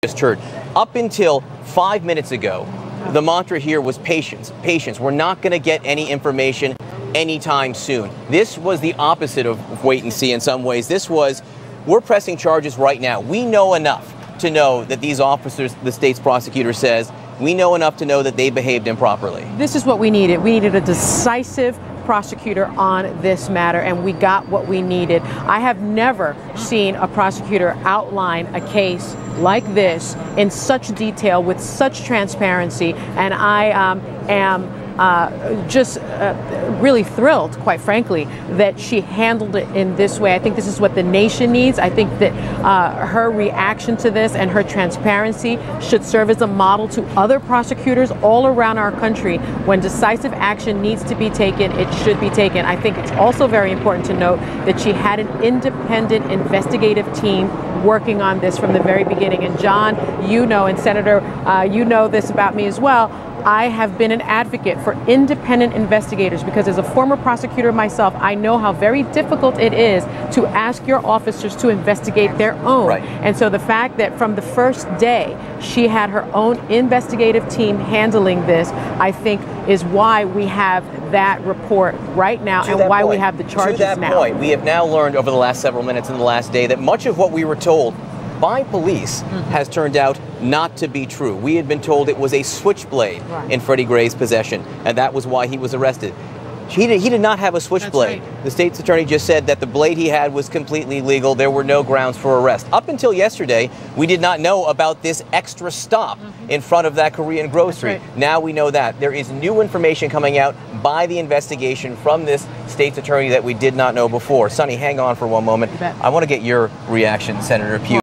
just heard. Up until 5 minutes ago, the mantra here was patience, patience. We're not going to get any information anytime soon. This was the opposite of wait and see in some ways. This was, we're pressing charges right now. We know enough to know that these officers, the state's prosecutor says, we know enough to know that they behaved improperly. This is what we needed. We needed a decisive prosecutor on this matter, and we got what we needed. I have never seen a prosecutor outline a case like this in such detail with such transparency, and I am just really thrilled, quite frankly, that she handled it in this way. I think this is what the nation needs. I think that her reaction to this and her transparency should serve as a model to other prosecutors all around our country. When decisive action needs to be taken, it should be taken. I think it's also very important to note that she had an independent investigative team working on this from the very beginning. And John, you know, and Senator, you know this about me as well, I have been an advocate for independent investigators because as a former prosecutor myself, I know how very difficult it is to ask your officers to investigate their own. Right. And so the fact that from the first day she had her own investigative team handling this, I think is why we have that report right now and why we have the charges now. To that point, we have now learned over the last several minutes in the last day that much of what we were told by police has turned out not to be true. We had been told it was a switchblade in Freddie Gray's possession, and that was why he was arrested. He did not have a switchblade. The state's attorney just said that the blade he had was completely legal. There were no grounds for arrest. Up until yesterday, we did not know about this extra stop in front of that Korean grocery. Now we know that. There is new information coming out by the investigation from this state's attorney that we did not know before. Sonny, hang on for one moment. I want to get your reaction, Senator Pugh.